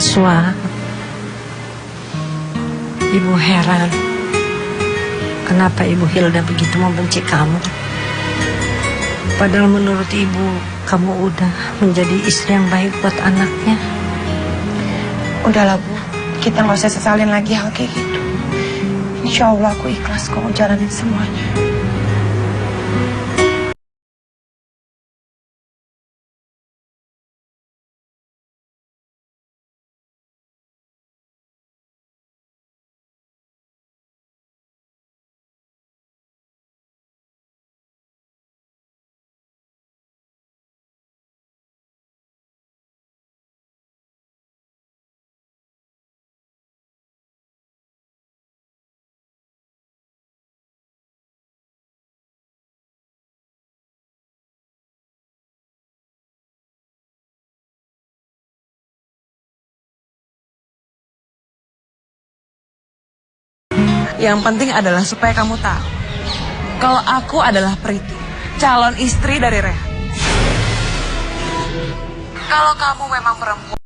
Naswa, Ibu heran kenapa Ibu Hilda begitu membenci kamu. Padahal menurut Ibu, kamu udah menjadi istri yang baik buat anaknya. Udahlah Bu, kita nggak usah sesalin lagi hal kayak gitu. Insya Allah aku ikhlas kok jalanin semuanya. Yang penting adalah supaya kamu tahu kalau aku adalah Priti, calon istri dari Rehan. Kalau kamu memang perempuan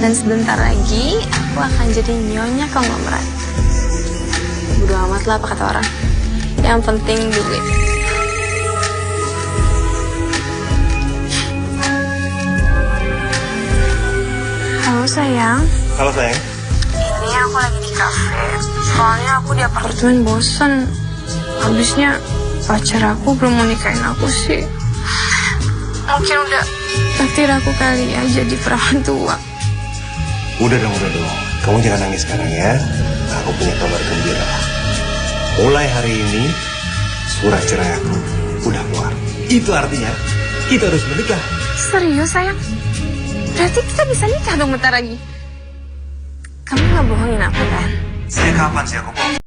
dan sebentar lagi aku akan jadi nyonya konglomerat. Bodo amat lah apa kata orang. Yang penting duit. Halo sayang. Halo sayang. Ini aku lagi di kafe. Soalnya aku di apartemen bosan. Habisnya pacar aku belum mau nikahin aku sih. Mungkin udah takdir aku kali ya jadi perawan tua. Udah dong. Kamu jangan nangis sekarang ya. Aku punya kabar gembira. Mulai hari ini, surat cerai aku udah keluar. Itu artinya kita harus menikah. Serius sayang? Berarti kita bisa nikah dong bentar lagi. Kamu gak bohongin aku kan? Saya kapan sih aku bohong?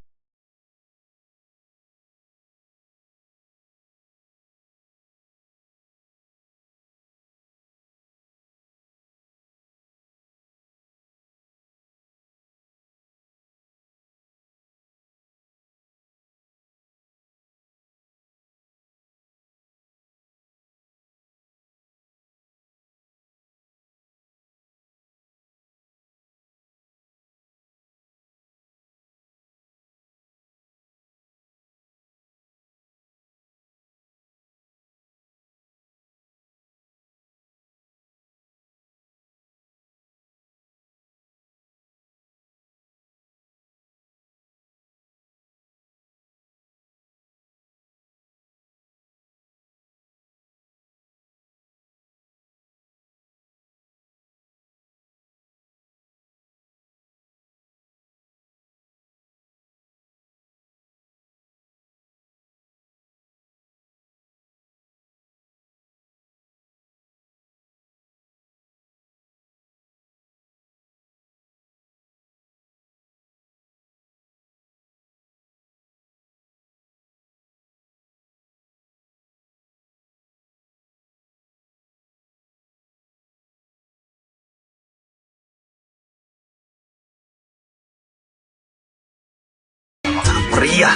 Pria.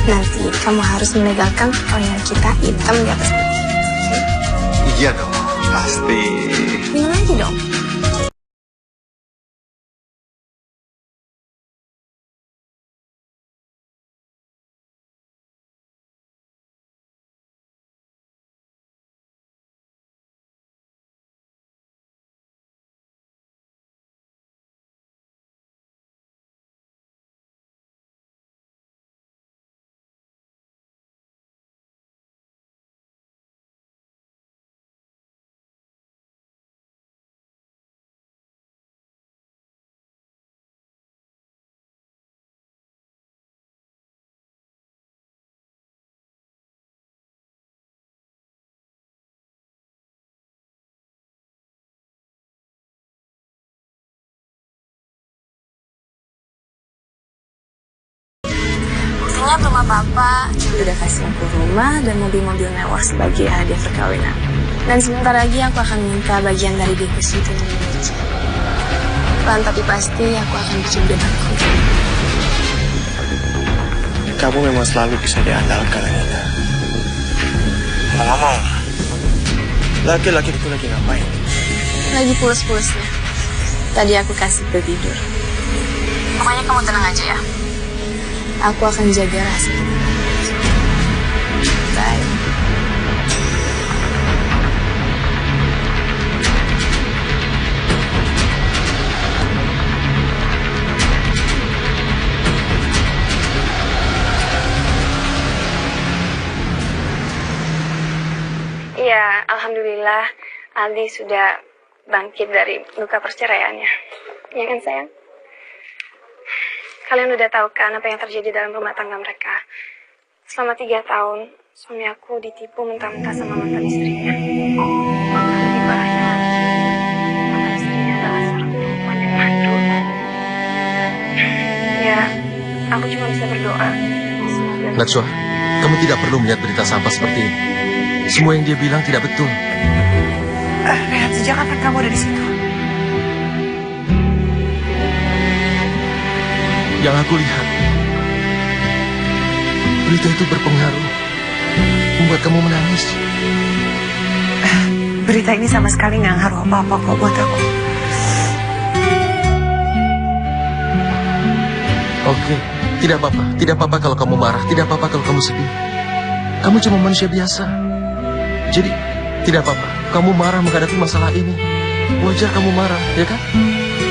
Nanti kamu harus melegalkan pakaian kita hitam di atas putih. Iya dong, pasti. Minum lagi dong. Untungnya belum apa-apa. Dia udah kasih aku rumah dan mobil-mobil mewah sebagai hadiah perkawinan. Dan sebentar lagi aku akan minta bagian dari deposito yang dimiliki. Pelan tapi pasti aku akan bikin dia bangkrut. Kamu memang selalu bisa diandalkan, Anita. Ngomong, laki-laki itu lagi ngapain? Lagi pulas-pulasnya. Tadi aku kasih dia tidur. Pokoknya kamu tenang aja ya. Aku akan jaga rahasia kita. Bye. Iya, alhamdulillah Aldi sudah bangkit dari luka perceraiannya. Ya kan sayang? Kalian udah tahu kan apa yang terjadi dalam rumah tangga mereka. Selama 3 tahun, suami aku ditipu mentah-mentah sama mantan istrinya. Lebih parahnya lagi, mantan istrinya adalah seorang perempuan yang mandul. Ya, aku cuma bisa berdoa. Najwa, kamu tidak perlu melihat berita sampah seperti ini. Semua yang dia bilang tidak betul. Rehan, sejak kapan kamu ada di situ? Yang aku lihat, berita itu berpengaruh, membuat kamu menangis. Berita ini sama sekali nggak ngaruh apa-apa kok buat aku. Oke, tidak apa-apa. Tidak apa-apa kalau kamu marah. Tidak apa-apa kalau kamu sedih. Kamu cuma manusia biasa. Jadi, tidak apa-apa. Kamu marah menghadapi masalah ini. Wajar kamu marah, ya kan?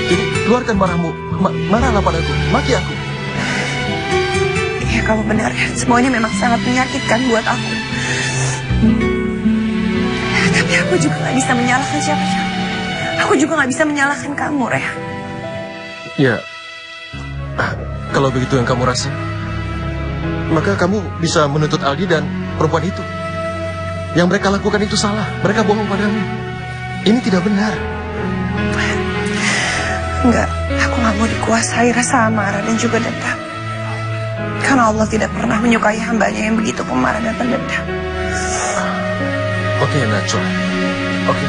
Jadi, keluarkan marahmu. Marahlah padaku. Maki aku. Iya, kamu benar ya. Semuanya memang sangat menyakitkan buat aku. Tapi aku juga nggak bisa menyalahkan siapa-siapa. Aku juga nggak bisa menyalahkan kamu, Rehan. Ya, kalau begitu yang kamu rasa, maka kamu bisa menuntut Aldi dan perempuan itu. Yang mereka lakukan itu salah. Mereka bohong padamu. Ini tidak benar. Enggak, aku nggak mau dikuasai rasa amarah dan juga dendam. Karena Allah tidak pernah menyukai hambanya yang begitu pemarah dan pendendam. Oke, Najwa. Oke.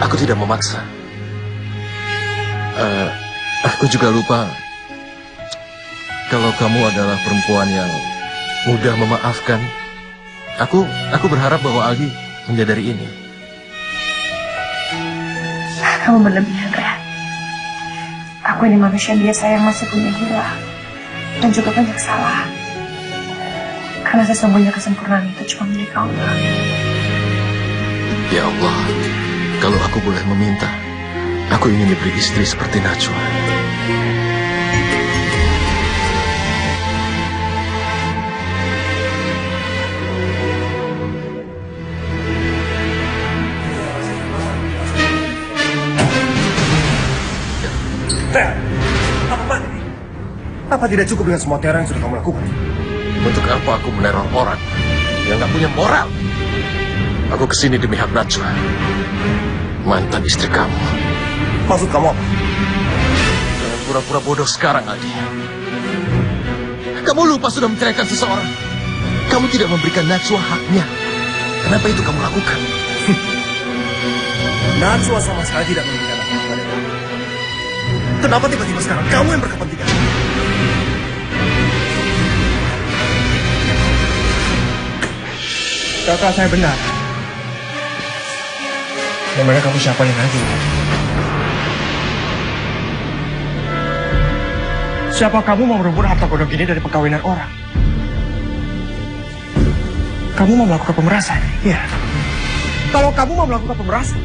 Aku tidak memaksa. Aku juga lupa kalau kamu adalah perempuan yang mudah memaafkan. Aku berharap bahwa Aldi menyadari ini. Kamu berlebihan, Rehan. Aku ini manusia biasa yang masih punya hilang dan juga banyak salah. Karena sesungguhnya kesempurnaan itu cuma milik Allah. Ya Allah, kalau aku boleh meminta, aku ingin diberi istri seperti Najwa. Apa tidak cukup dengan semua teror yang sudah kamu lakukan? Untuk apa aku meneror orang yang gak punya moral? Aku kesini demi hak Najwa, mantan istri kamu. Maksud kamu apa? Jangan pura-pura bodoh sekarang, Aldi. Kamu lupa sudah menceraikan seseorang. Kamu tidak memberikan Najwa haknya. Kenapa itu kamu lakukan? Najwa sama sekali tidak memberikan apa pada kamu. Kenapa tiba-tiba sekarang kamu yang berkepentingan? Kakak saya benar. Memangnya kamu siapa yang lagi? Siapa kamu mau merebut harta kodok ini dari perkawinan orang? Kamu mau melakukan pemerasan? Iya. Kalau kamu mau melakukan pemerasan,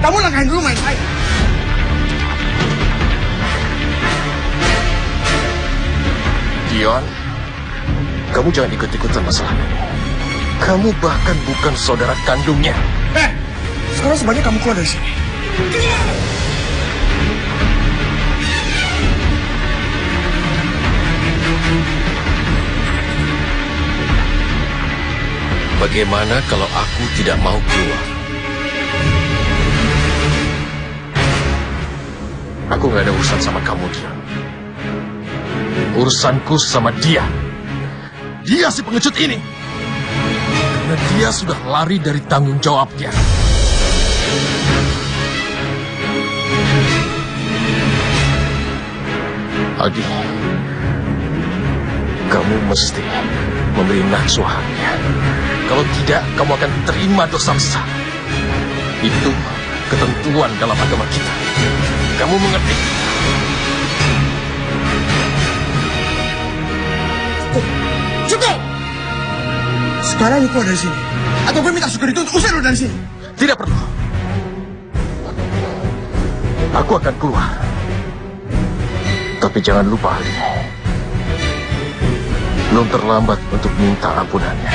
kamu langgahin dulu main saya. Dion, kamu jangan ikut-ikutan masalah ini. Kamu bahkan bukan saudara kandungnya. Sekarang sebaiknya kamu keluar dari sini. Bagaimana kalau aku tidak mau keluar? Aku nggak ada urusan sama kamu, Dion. Urusanku sama dia. Dia si pengecut ini. Karena dia sudah lari dari tanggung jawabnya. Aldi, kamu mesti memberi nafsu haknya. Kalau tidak, kamu akan terima dosa besar. Itu ketentuan dalam agama kita. Kamu mengerti? Cukup! Sekarang lu keluar dari sini. Atau gue minta Sugeng itu untuk usir lu dari sini. Tidak perlu. Aku akan keluar. Tapi jangan lupa, Ali. Belum terlambat untuk minta ampunannya.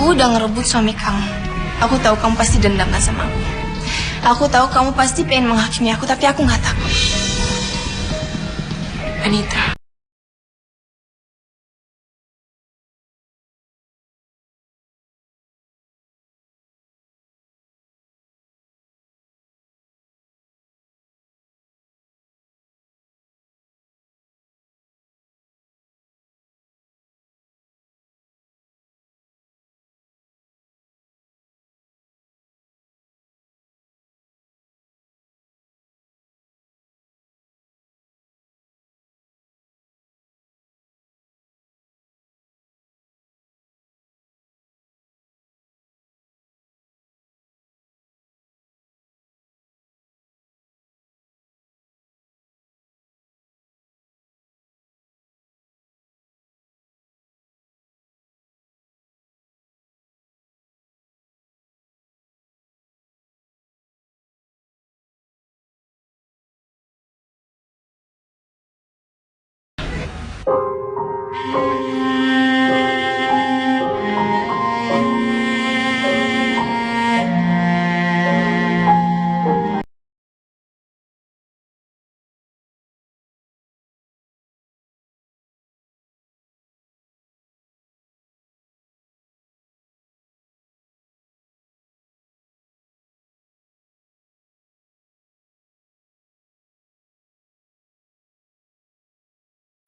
Aku udah ngerebut suami kamu. Aku tahu kamu pasti dendam kan sama aku. Aku tahu kamu pasti pengen menghakimi aku, tapi aku nggak takut. Anita.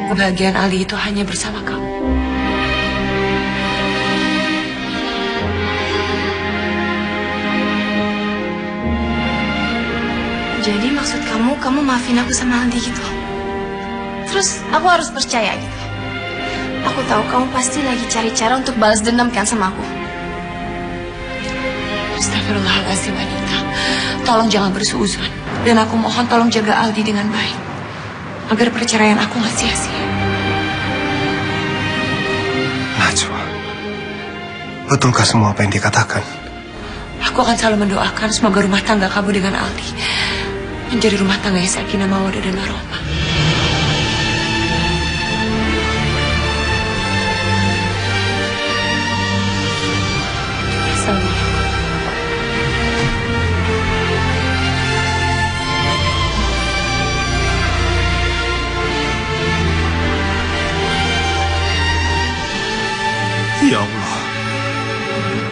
Kebahagiaan Ali itu hanya bersama kamu. Jadi maksud kamu maafin aku sama Aldi gitu? Terus aku harus percaya gitu? Aku tahu kamu pasti lagi cari cara untuk balas dendam kan sama aku. Astagfirullahaladzim, Anita. Tolong jangan bersuuzon. Dan aku mohon tolong jaga Aldi dengan baik. Agar perceraian aku nggak sia-sia. Najwa, betulkah semua apa yang dikatakan? Aku akan selalu mendoakan semoga rumah tangga kamu dengan Aldi menjadi rumah tangga yang sakinah mawaddah dan warahmah. Assalamualaikum. Ya Allah.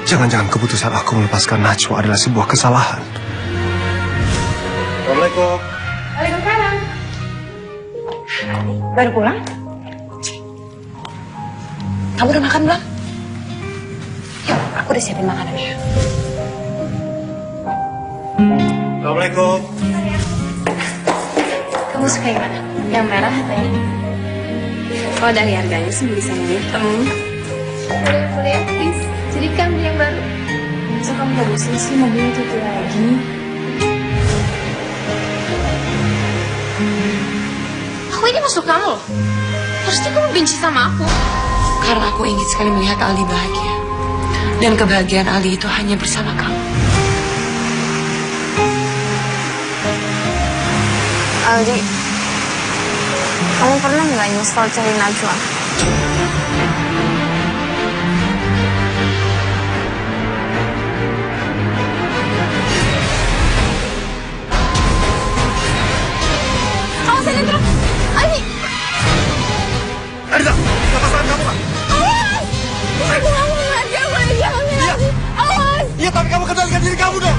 Jangan-jangan keputusan aku melepaskan Najwa adalah sebuah kesalahan. Assalamualaikum. Waalaikumsalam. Baru pulang? Kamu udah makan belum? Yuk, aku udah siapin makanannya. Assalamualaikum. Kamu suka yang mana? Yang merah atau yang ini? Oh, dari harganya sih bisa yang hitam. Boleh ya, please. Jadi kan beli yang baru. Masa kamu gak bosan sih mobilnya itu lagi? Aku ini musuh kamu loh. Harusnya kamu benci sama aku. Karena aku ingin sekali melihat Aldi bahagia. Dan kebahagiaan Aldi itu hanya bersama kamu. Aldi, kamu pernah nggak nyesel cari Najwa? Kamu sini terus, Aldi. Arisa, lepasan kamu Pak. Awas! Aku nggak mau ngajak boleh jangan Aldi. Awas! Iya, tapi kamu kendalikan diri kamu dong.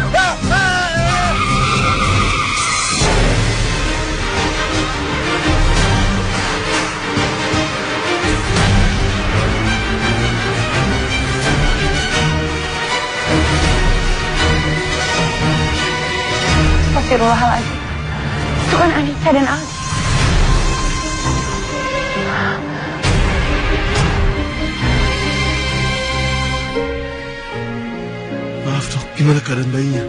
Astagfirullahaladzim. Itu kan Anissa dan Aldi. Maaf dok, gimana keadaan bayinya?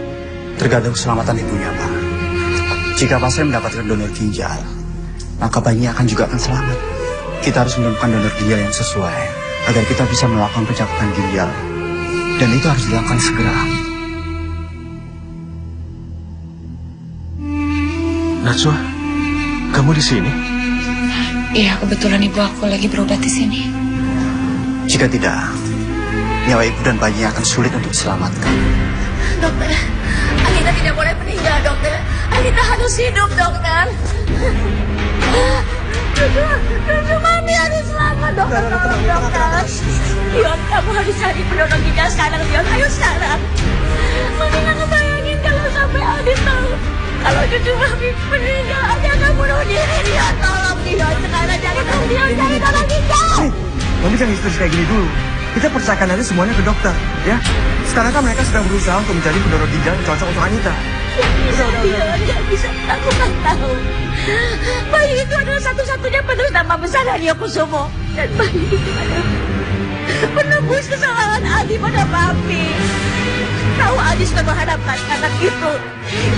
Tergantung keselamatan ibunya, Pak. Jika pasien mendapatkan donor ginjal, maka bayinya akan selamat. Kita harus menemukan donor ginjal yang sesuai agar kita bisa melakukan pencakupan ginjal. Dan itu harus dilakukan segera. Najwa, kamu di sini? Iya, kebetulan ibu aku lagi berobat di sini. Jika tidak, nyawa ibu dan bayinya akan sulit untuk diselamatkan. Dokter, Anita tidak boleh meninggal, dokter. Anita harus hidup, dokter. Cucu mami harus selamat, dokter. Tolong, dokter. Dion, kamu harus cari pendonor ginjal sekarang, Dion. Ayo sekarang. Mami nggak ngebayangin kalau sampai Adit tahu. Kalau cucu mami meninggal, Adit akan bunuh diri, Dion. Tolong, Dion. Sekarang jangan tahu, Dion. Cari donor ginjal. Mami jangan histeris kayak gini dulu. Kita percayakan aja semuanya ke dokter, ya. Sekarang kan mereka sedang berusaha untuk mencari pendonor ginjal yang cocok untuk Anita. Nggak bisa, aku kan tahu. Bayi itu adalah satu-satunya penerus nama besar Aryo Kusumo. Dan bayi itu adalah penebus kesalahan Adi pada papi. Tahu Adi sudah mengharapkan anak itu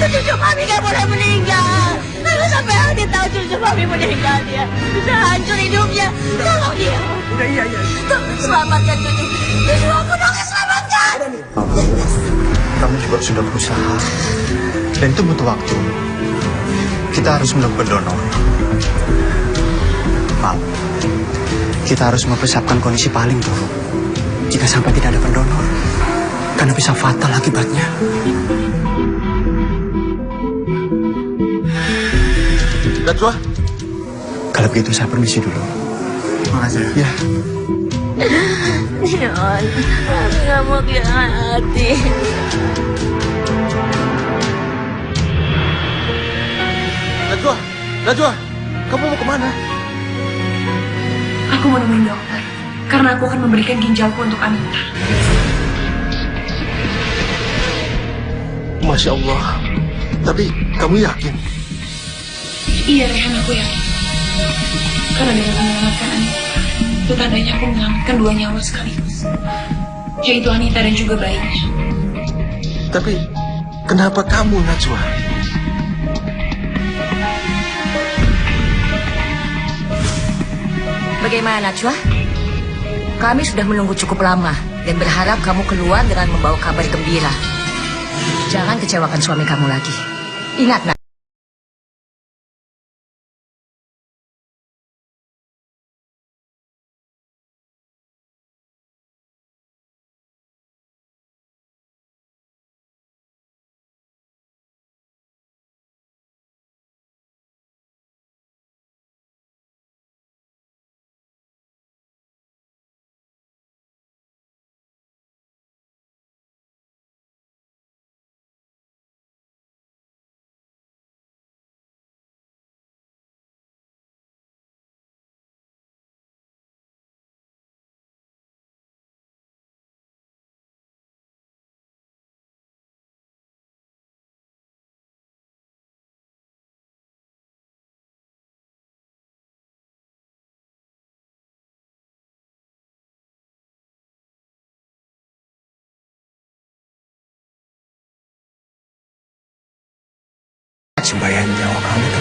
cucu mami gak boleh meninggal. Kalau sampai Adi tahu cucu mami meninggal, dia bisa hancur hidupnya. Tolong dia. Iya. Tolong selamatkan cucu. Cucu aku dong, selamatkan. Kamu juga sudah berusaha. Dan itu butuh waktu. Kita harus menemukan donor. Maaf. Kita harus mempersiapkan kondisi paling buruk. Jika sampai tidak ada pendonor, karena bisa fatal akibatnya. Najwa? Kalau begitu saya permisi dulu. Makasih. Ya. Dion, aku gak mau kehilangan hati. Najwa, kamu mau kemana? Aku mau nemuin dokter. Karena aku akan memberikan ginjalku untuk Anita. Masya Allah. Tapi kamu yakin? Iya, Rehan, aku yakin. Karena dengan menyelamatkan Anita, itu tandanya aku menyelamatkan dua nyawa sekaligus. Yaitu Anita dan juga bayinya. Tapi kenapa kamu, Najwa? Bagaimana, Najwa? Kami sudah menunggu cukup lama dan berharap kamu keluar dengan membawa kabar gembira. Jangan kecewakan suami kamu lagi. Ingat, Najwa.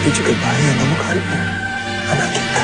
itu juga bahaya kamu kandung anak kita.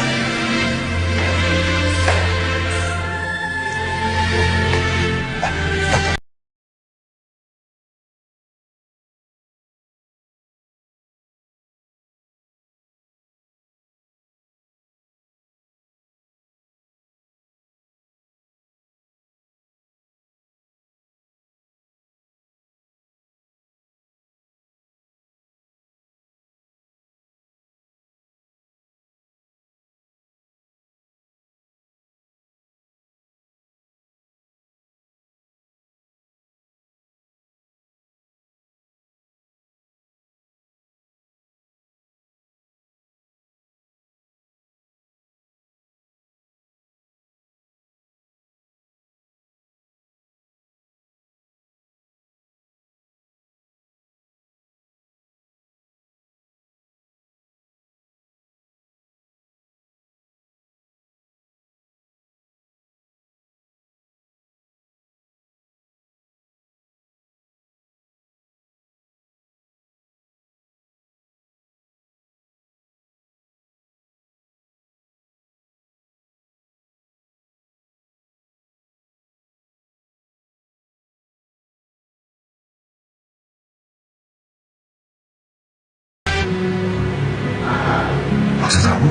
Maksud kamu?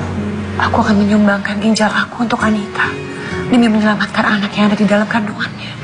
Aku akan menyumbangkan ginjal aku untuk Anita demi menyelamatkan anak yang ada di dalam kandungannya.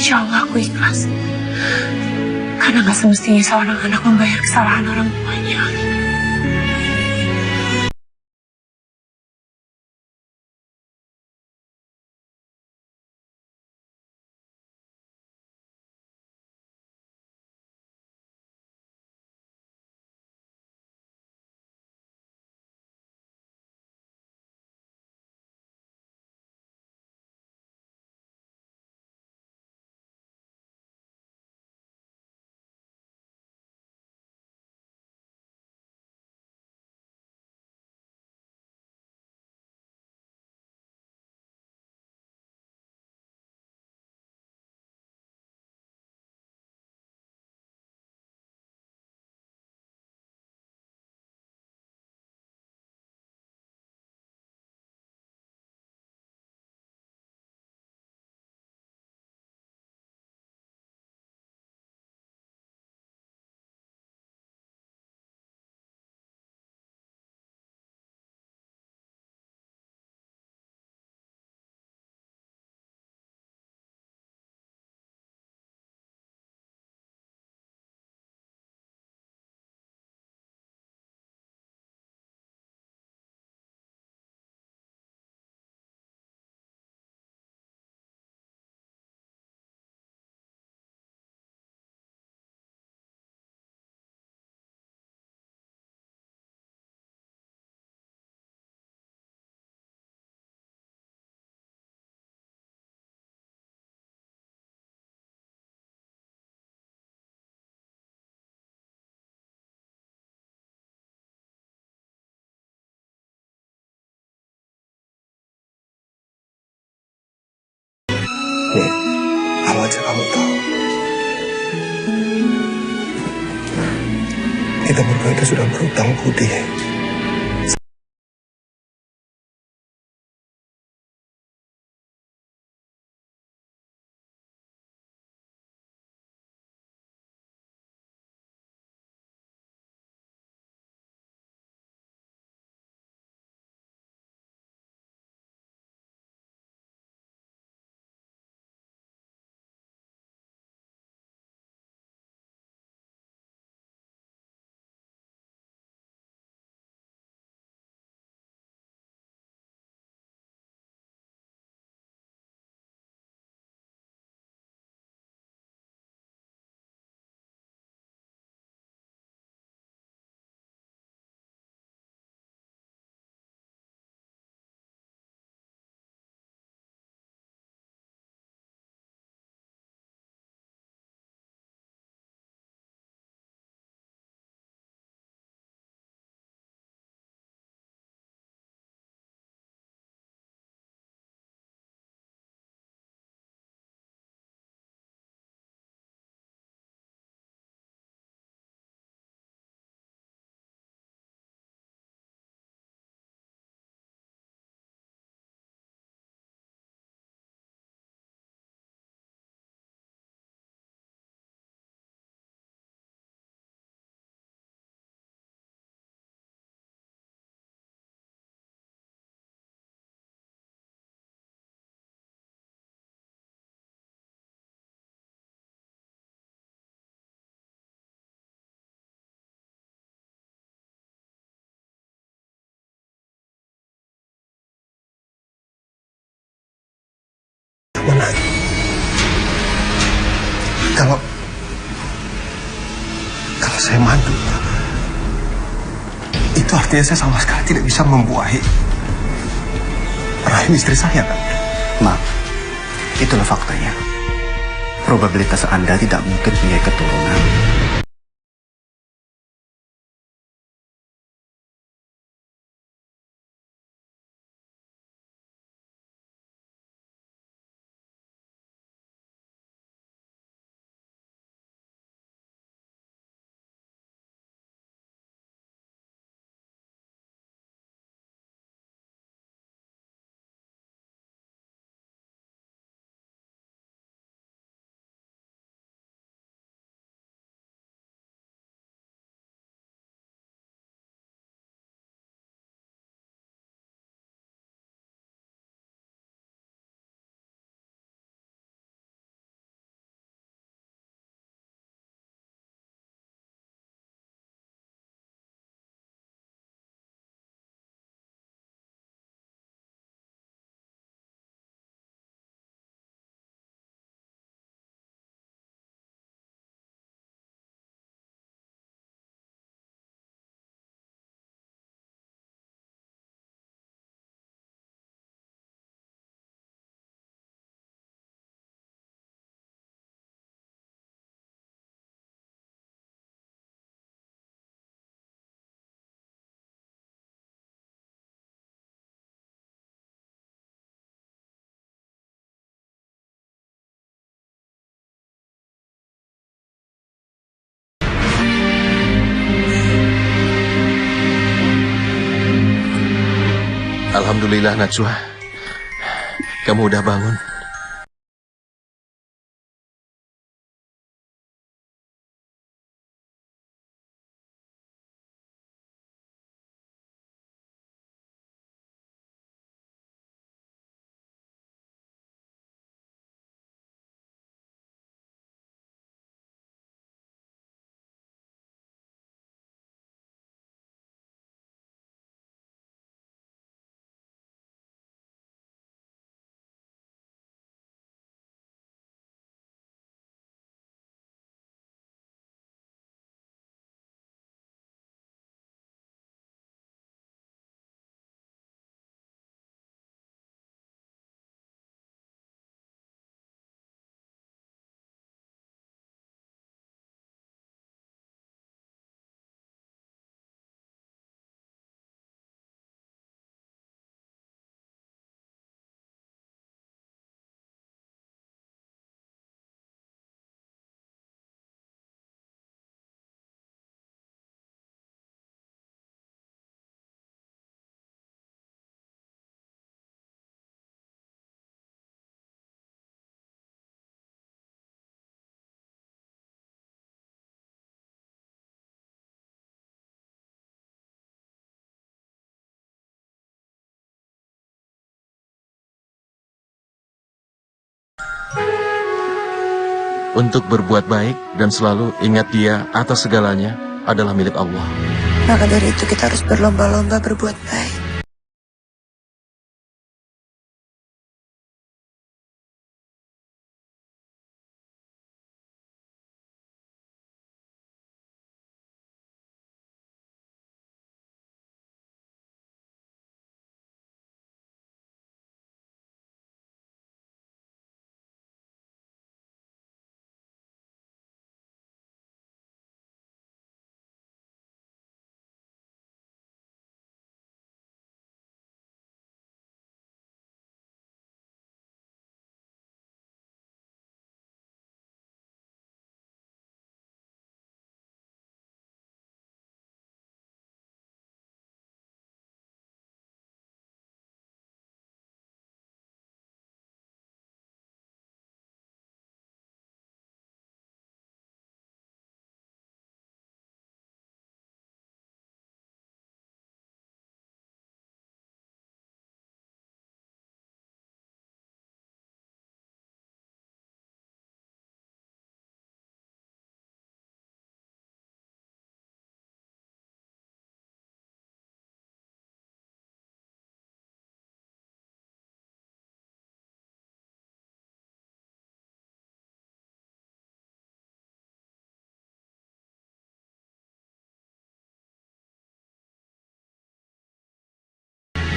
Insya Allah aku ikhlas. Karena gak semestinya seorang anak membayar kesalahan orang tuanya. Kita berdua itu sudah berhutang budi. Mana? Kalau saya mandul, itu artinya saya sama sekali tidak bisa membuahi rahim istri saya, kan? Maaf, itulah faktanya. Probabilitas Anda tidak mungkin punya keturunan. Alhamdulillah, Najwa. Kamu udah bangun. untuk berbuat baik dan selalu ingat dia atas segalanya adalah milik Allah. Maka dari itu kita harus berlomba-lomba berbuat baik.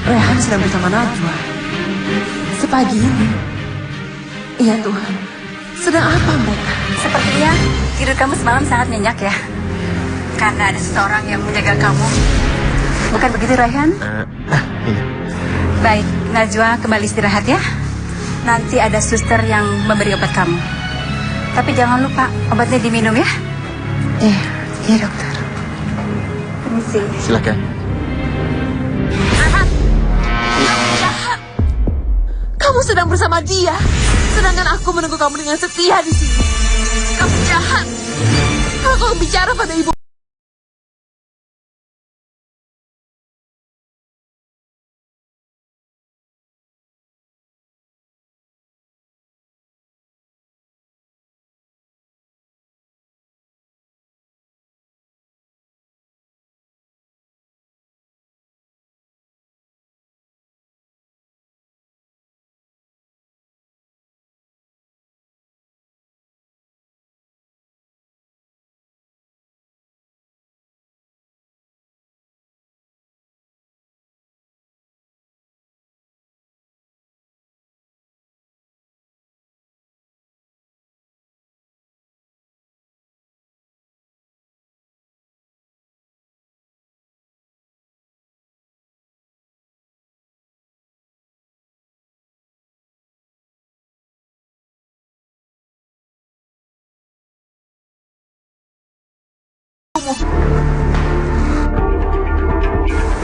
Rehan sedang bersama Najwa. Sepagi ini. Iya Tuhan. Sedang apa mereka? Sepertinya tidur kamu semalam sangat nyenyak ya. Karena ada seseorang yang menjaga kamu. Bukan begitu, Raihan? Iya. Baik, Najwa kembali istirahat ya. Nanti ada suster yang memberi obat kamu. Tapi jangan lupa obatnya diminum ya. Iya dokter. Permisi. Silakan. Kamu sedang bersama dia, sedangkan aku menunggu kamu dengan setia di sini. Kamu jahat. Kalau kamu bicara pada ibu.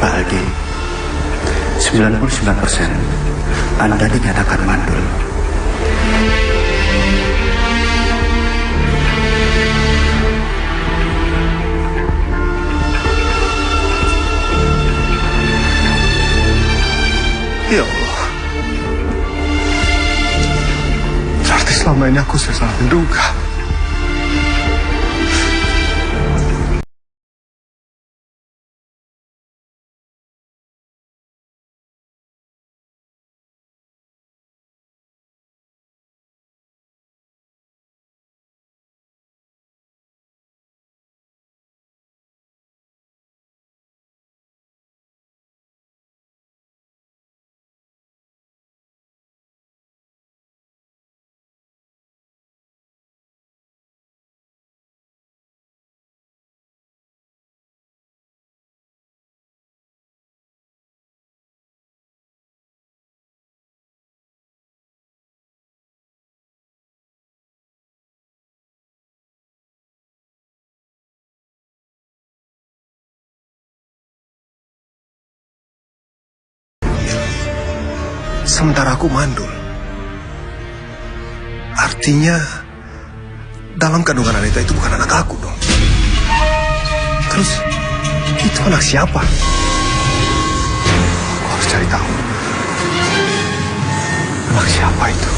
Pak Aldi, 99% Anda dinyatakan mandul. Ya Allah. Berarti selama ini aku sudah salah menduga. Sementara aku mandul. Artinya dalam kandungan Anita itu bukan anak aku dong. Terus itu anak siapa? Aku harus cari tahu. Anak siapa itu?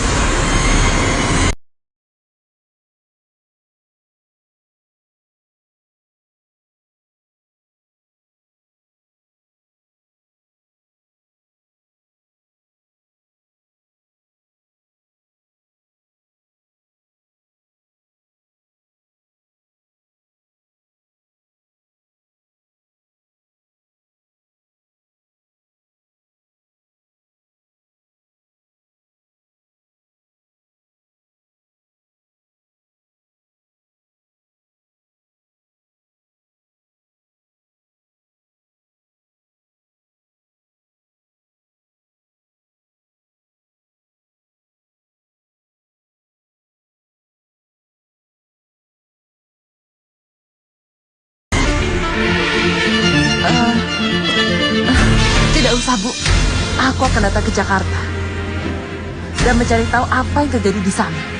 Bu, aku akan datang ke Jakarta dan mencari tahu apa yang terjadi di sana.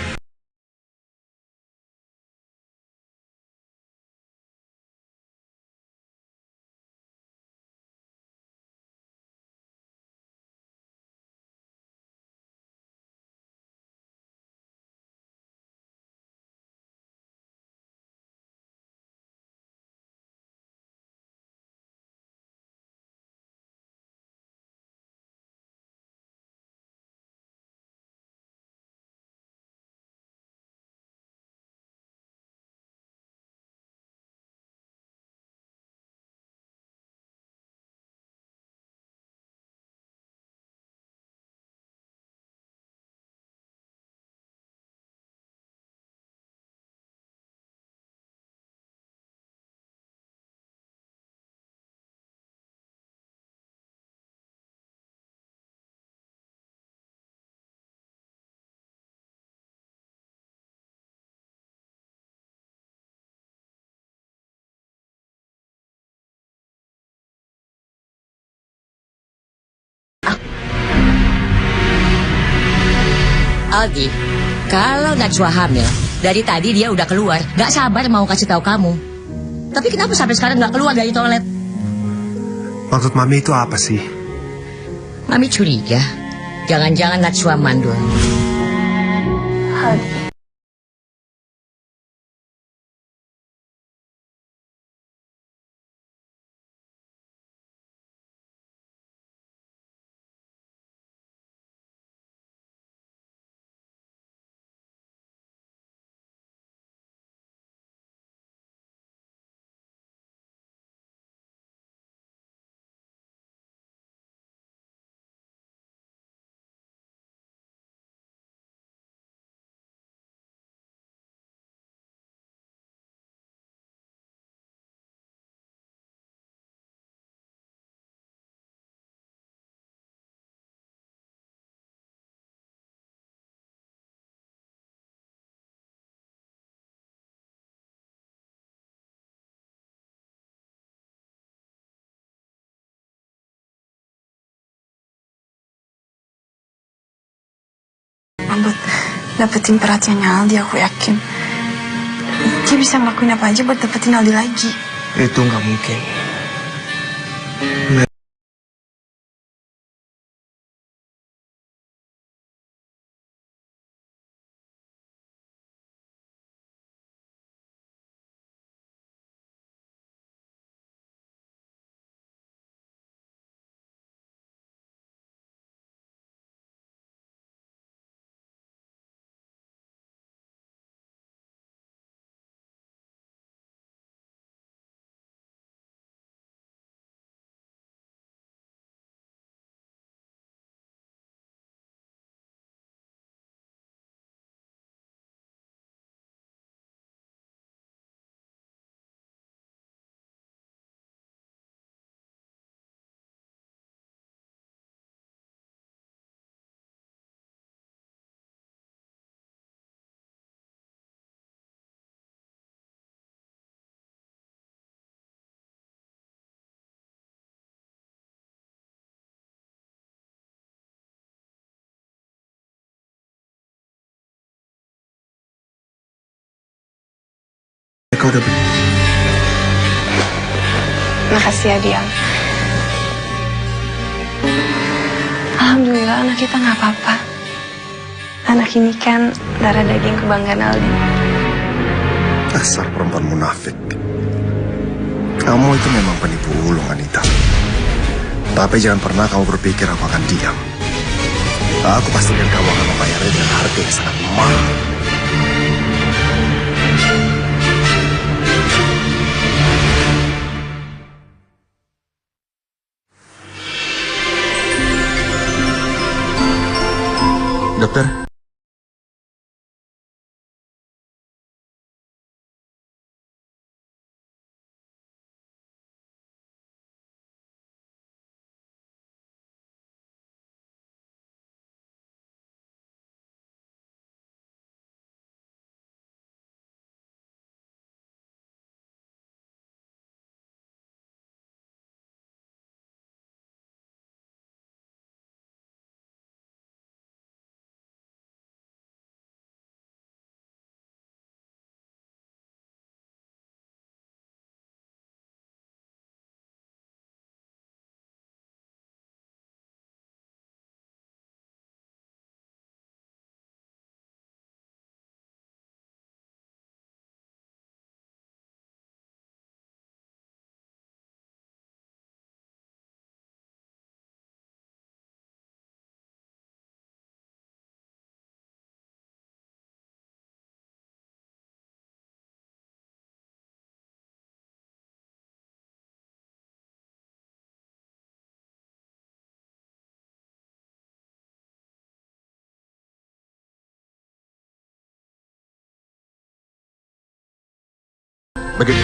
Aldi, kalau Najwa hamil, dari tadi dia udah keluar. Gak sabar mau kasih tahu kamu. Tapi kenapa sampai sekarang gak keluar dari toilet? Maksud Mami itu apa sih? Mami curiga. Jangan-jangan Najwa mandul. Aldi, Buat dapetin perhatiannya Aldi, aku yakin dia bisa ngelakuin apa aja buat dapetin Aldi lagi. Itu nggak mungkin. Mereka udah Makasih ya, Dian. Alhamdulillah anak kita nggak apa-apa. Anak ini kan darah daging kebanggaan Aldi. dasar perempuan munafik. Kamu itu memang penipu ulung, Anita. Tapi jangan pernah kamu berpikir aku akan diam. Aku pastikan kamu akan membayarnya dengan harga yang sangat mahal. Dokter, begitu.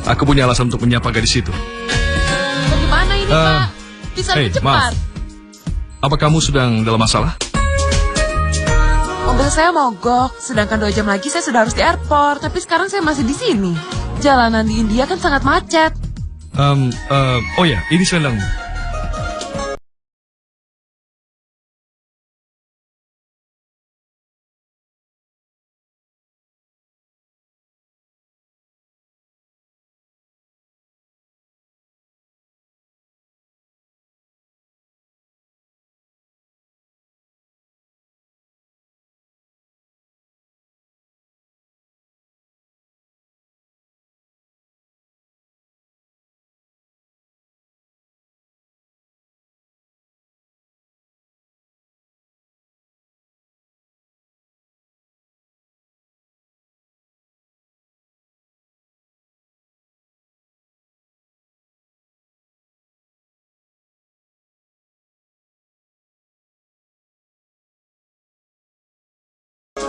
Aku punya alasan untuk menyapa gadis itu. Bagaimana ini, Pak? Bisa lebih cepat. Maaf. Apa kamu sedang dalam masalah? Mobil saya mogok, sedangkan 2 jam lagi saya sudah harus di airport. Tapi sekarang saya masih di sini. Jalanan di India kan sangat macet. Oh ya, ini selendangmu.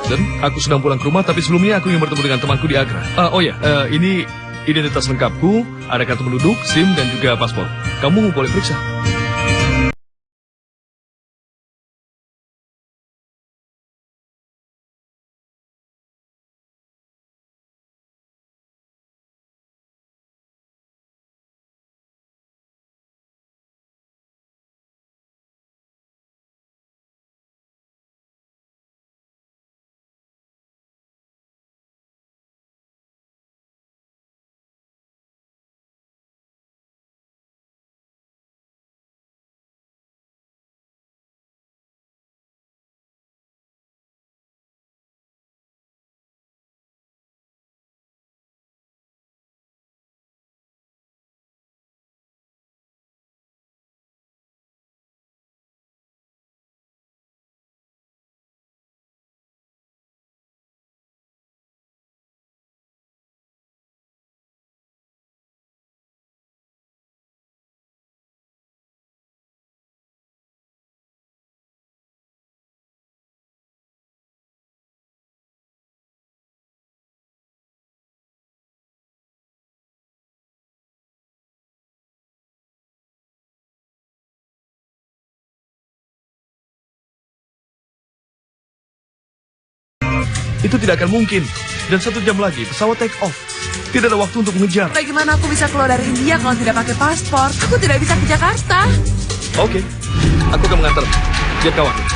Dan aku sedang pulang ke rumah, tapi sebelumnya aku ingin bertemu dengan temanku di Agra. Ini identitas lengkapku, ada kartu penduduk, SIM, dan juga paspor. Kamu boleh periksa. Itu tidak akan mungkin. Dan 1 jam lagi pesawat take off. Tidak ada waktu untuk mengejar. Bagaimana aku bisa keluar dari India kalau tidak pakai paspor? Aku tidak bisa ke Jakarta. Oke, aku akan mengantar. Jangan khawatir.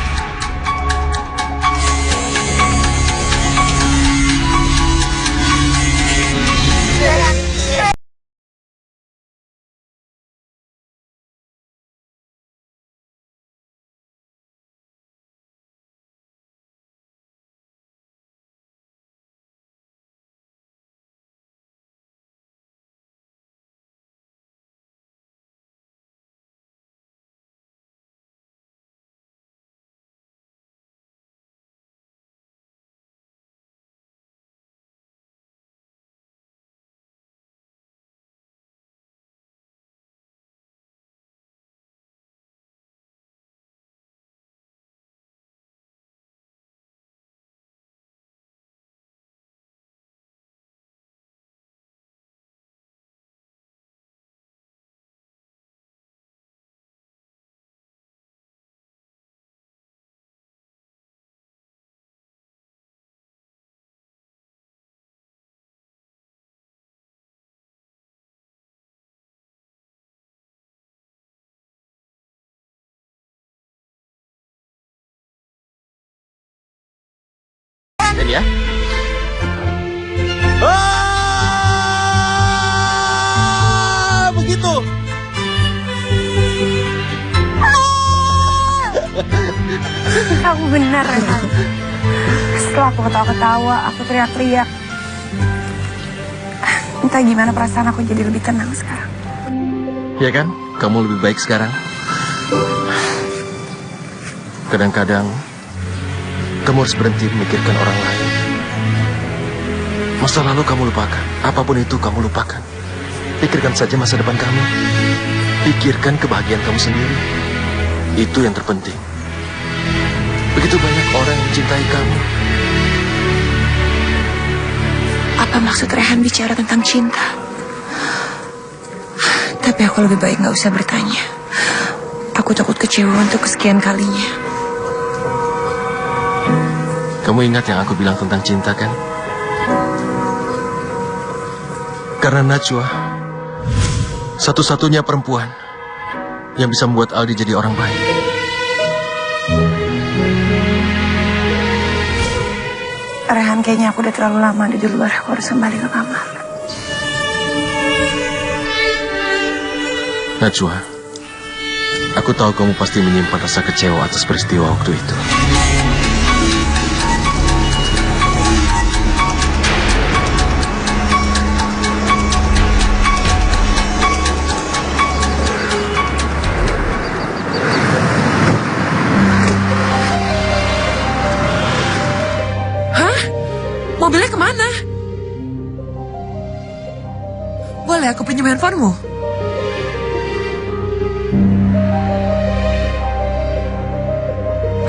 ya. Begitu. Kamu benar, Rehan. Setelah aku ketawa-ketawa, aku teriak-teriak. Entah gimana perasaan aku jadi lebih tenang sekarang. Ya kan? Kamu lebih baik sekarang. Kadang-kadang kamu harus berhenti memikirkan orang lain. Masa lalu kamu lupakan. Apapun itu kamu lupakan. Pikirkan saja masa depan kamu. Pikirkan kebahagiaan kamu sendiri. Itu yang terpenting. Begitu banyak orang yang mencintai kamu. Apa maksud Rehan bicara tentang cinta? Tapi aku lebih baik gak usah bertanya. Aku takut kecewa untuk kesekian kalinya. Kamu ingat yang aku bilang tentang cinta kan? Karena Najwa satu-satunya perempuan yang bisa membuat Aldi jadi orang baik. Rehan, kayaknya aku udah terlalu lama di luar. Aku harus kembali ke kamar. Najwa, aku tahu kamu pasti menyimpan rasa kecewa atas peristiwa waktu itu. Mobilnya kemana? Boleh aku pinjam handphonemu?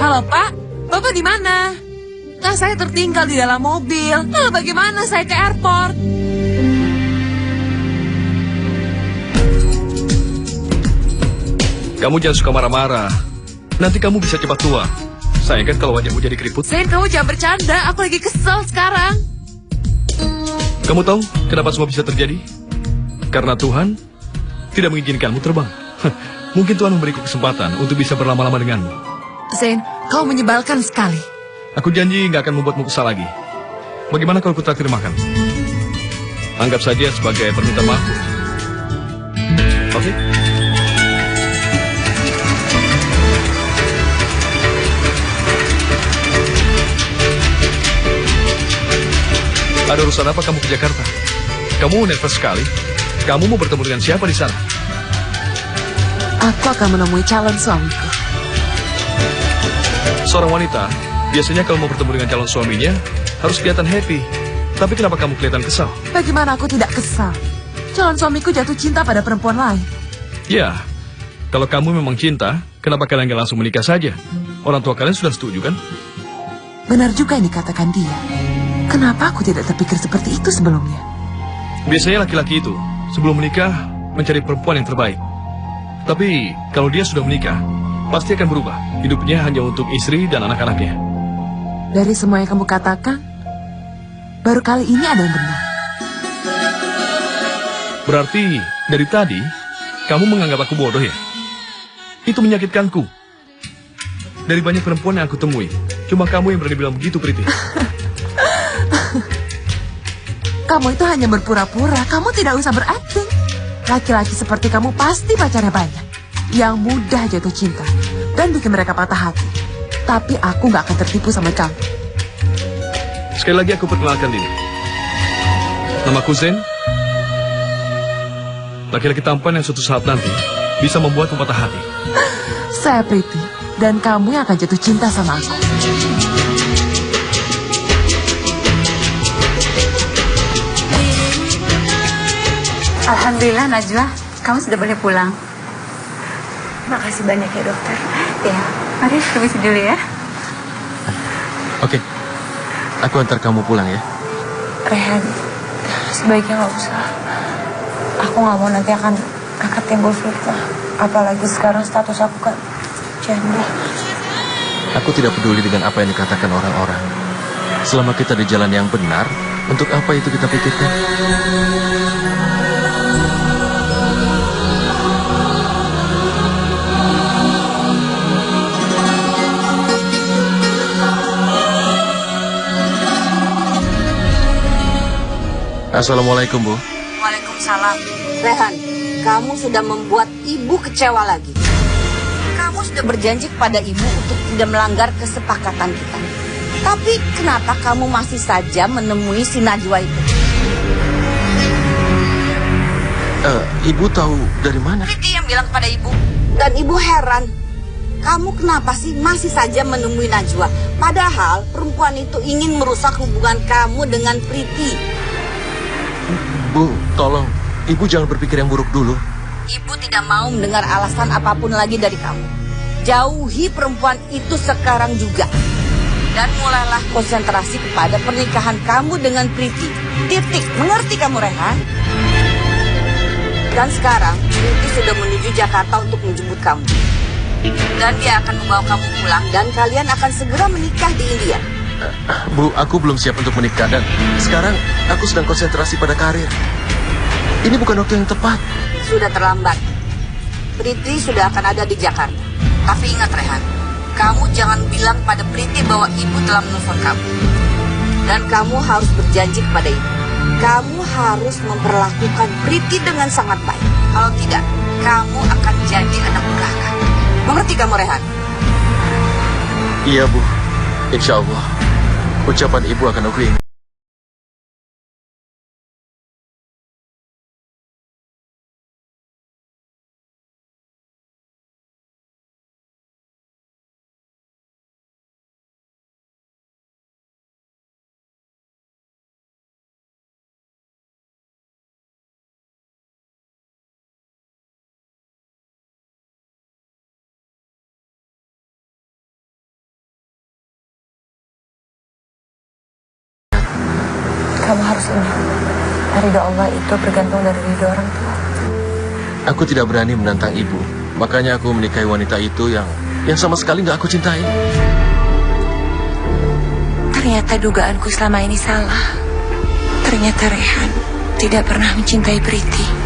Halo Pak, Bapak di mana? Nah, saya tertinggal di dalam mobil. Lalu bagaimana saya ke airport? Kamu jangan suka marah-marah. Nanti kamu bisa cepat tua. Sayang kan kalau wajahmu jadi keriput. Zain, kamu jangan bercanda. Aku lagi kesel sekarang. Kamu tahu kenapa semua bisa terjadi? Karena Tuhan tidak mengizinkanmu terbang. Mungkin Tuhan memberiku kesempatan untuk bisa berlama-lama denganmu. Zain, kau menyebalkan sekali. Aku janji nggak akan membuatmu kesal lagi. Bagaimana kalau ku traktir makan? Anggap saja sebagai permintaan maaf. Oke? Ada urusan apa kamu ke Jakarta? Kamu nervous sekali. Kamu mau bertemu dengan siapa di sana? Aku akan menemui calon suamiku. Seorang wanita, biasanya kalau mau bertemu dengan calon suaminya, harus kelihatan happy. Tapi kenapa kamu kelihatan kesal? Bagaimana aku tidak kesal? Calon suamiku jatuh cinta pada perempuan lain. Ya, kalau kamu memang cinta, kenapa kalian gak langsung menikah saja? Orang tua kalian sudah setuju kan? Benar juga yang dikatakan dia. Kenapa aku tidak terpikir seperti itu sebelumnya? Biasanya laki-laki itu, sebelum menikah, mencari perempuan yang terbaik. Tapi, kalau dia sudah menikah, pasti akan berubah. Hidupnya hanya untuk istri dan anak-anaknya. Dari semua yang kamu katakan, baru kali ini ada yang benar. Berarti, dari tadi, kamu menganggap aku bodoh ya? Itu menyakitkanku. Dari banyak perempuan yang aku temui, cuma kamu yang berani bilang begitu, Priti. Kamu itu hanya berpura-pura, kamu tidak usah berakting. Laki-laki seperti kamu pasti pacarnya banyak, yang mudah jatuh cinta dan bikin mereka patah hati. Tapi aku gak akan tertipu sama kamu. Sekali lagi aku perkenalkan diri. Namaku Zain. Laki-laki tampan yang suatu saat nanti bisa membuatmu patah hati. Saya Priti, dan kamu yang akan jatuh cinta sama aku. Alhamdulillah Najwa, kamu sudah boleh pulang. Makasih banyak ya dokter. Ya, mari permisi dulu ya. Oke, aku antar kamu pulang ya. Rehan, sebaiknya nggak usah. Aku nggak mau nanti akan timbul fitnah. Apalagi sekarang status aku kan janda. Aku tidak peduli dengan apa yang dikatakan orang-orang. Selama kita di jalan yang benar, untuk apa itu kita pikirkan? Assalamualaikum, Bu. Waalaikumsalam. Rehan, kamu sudah membuat ibu kecewa lagi. Kamu sudah berjanji kepada ibu untuk tidak melanggar kesepakatan kita. Tapi kenapa kamu masih saja menemui si Najwa itu? Ibu tahu dari mana? Priti yang bilang kepada ibu. Dan ibu heran. Kamu kenapa sih masih saja menemui Najwa? Padahal perempuan itu ingin merusak hubungan kamu dengan Priti. Bu, tolong. Ibu jangan berpikir yang buruk dulu. Ibu tidak mau mendengar alasan apapun lagi dari kamu. Jauhi perempuan itu sekarang juga. Dan mulailah konsentrasi kepada pernikahan kamu dengan Priti. Titik. Mengerti kamu, Rehan? Dan sekarang, Priti sudah menuju Jakarta untuk menjemput kamu. Dan dia akan membawa kamu pulang dan kalian akan segera menikah di India. Bu, aku belum siap untuk menikah dan sekarang aku sedang konsentrasi pada karir. Ini bukan waktu yang tepat. Sudah terlambat. Priti sudah akan ada di Jakarta. Tapi ingat, Rehan, kamu jangan bilang pada Priti bahwa ibu telah menelpon kamu. Dan kamu harus berjanji kepada ibu. Kamu harus memperlakukan Priti dengan sangat baik. Kalau tidak, kamu akan jadi anak durhaka. Mengerti kamu, Rehan? Iya, Bu. Insya Allah. Ucapan ibu akan aku ingat. Kamu harus ingat, ridho Allah itu bergantung dari ridho orang tua. Aku tidak berani menantang ibu. Makanya aku menikahi wanita itu yang sama sekali nggak aku cintai. Ternyata dugaanku selama ini salah. Ternyata Rehan tidak pernah mencintai Priti.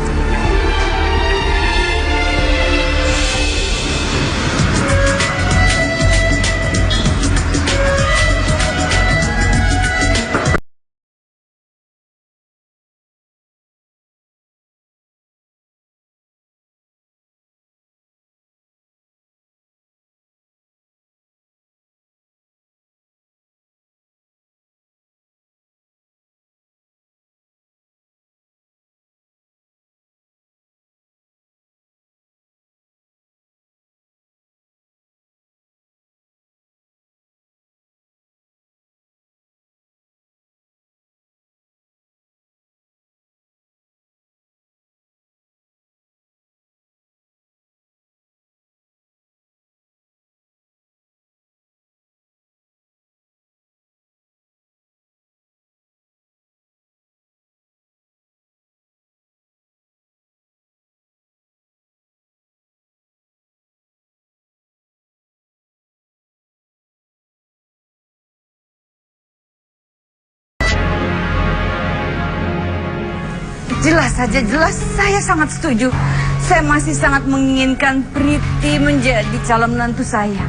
Jelas saja, jelas. Saya sangat setuju. Saya masih sangat menginginkan Priti menjadi calon menantu saya.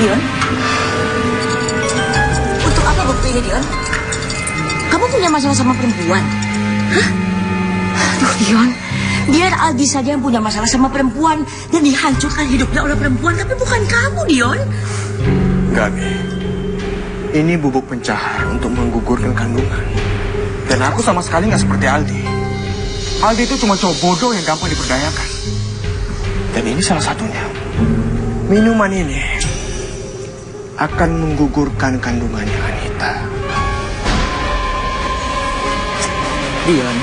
Dion? Untuk apa bukti ini, Dion? Kamu punya masalah sama perempuan? Hah? Aduh, Dion. Biar Aldi saja yang punya masalah sama perempuan dan dihancurkan hidupnya oleh perempuan, tapi bukan kamu, Dion. Enggak, Mi. Ini bubuk pencahar untuk menggugurkan kandungan. Dan aku sama sekali nggak seperti Aldi. Aldi itu cuma cowok bodoh yang gampang diperdayakan. Dan ini salah satunya. Minuman ini akan menggugurkan kandungannya Anita. Dion,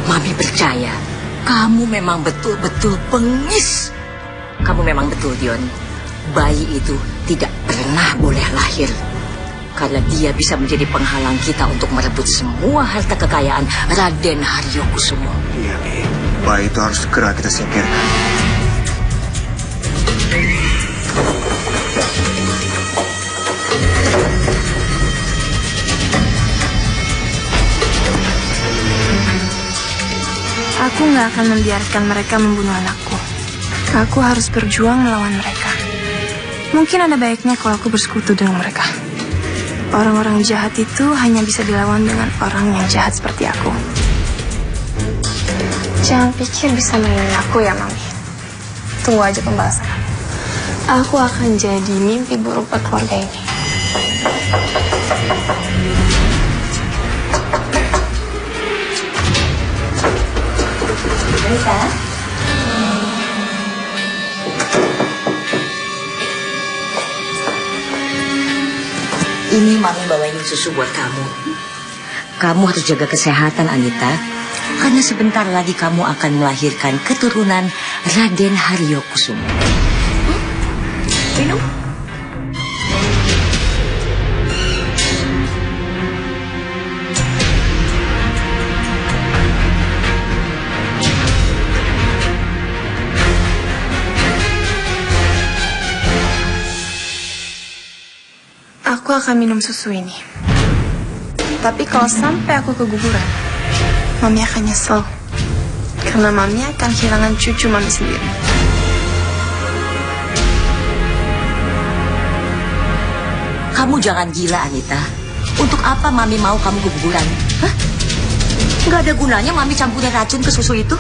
Mami percaya kamu memang betul-betul pengis. Kamu memang betul, Dion. Bayi itu tidak pernah boleh lahir. Karena dia bisa menjadi penghalang kita untuk merebut semua harta kekayaan Raden Haryokusumo. Iya, Mi. Bayi itu harus segera kita singkirkan. Aku nggak akan membiarkan mereka membunuh anakku. Aku harus berjuang melawan mereka. Mungkin ada baiknya kalau aku bersekutu dengan mereka. Orang-orang jahat itu hanya bisa dilawan dengan orang yang jahat seperti aku. Jangan pikir bisa melindungi aku ya, Mami. Tunggu aja pembahasan. Aku akan jadi mimpi buruk buat keluarga ini. Rita? Ini Mami bawain susu buat kamu. Kamu harus jaga kesehatan, Anita. Karena sebentar lagi kamu akan melahirkan keturunan Raden Haryokusumo. Minum. Aku akan minum susu ini. Tapi kalau sampai aku keguguran, Mami akan nyesel. Karena Mami akan kehilangan cucu Mami sendiri. Kamu jangan gila, Anita. Untuk apa Mami mau kamu keguguran? Hah? Gak ada gunanya Mami campurin racun ke susu itu.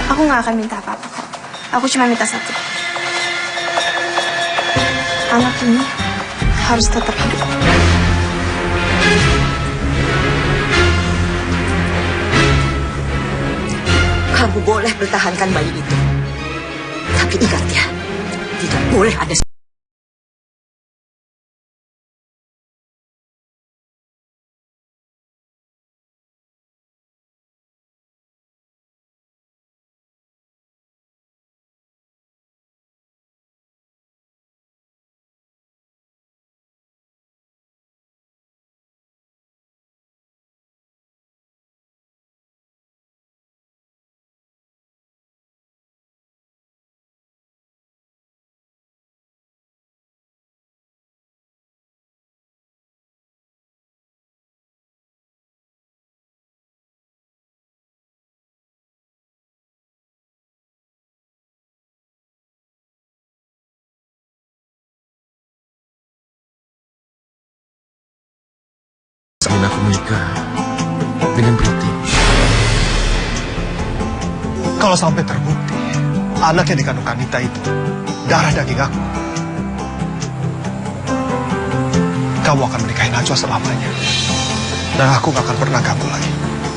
Aku nggak akan minta apa-apa kok. Aku cuma minta satu. Anak ini harus tetap hidup. Kamu boleh pertahankan bayi itu. Tapi ingat ya, tidak boleh ada... Ingin aku menikah dengan Priti. Kalau sampai terbukti anak yang dikandung Anita itu darah daging aku. Kamu akan menikahi Najwa selamanya. Dan aku gak akan pernah ganggu lagi.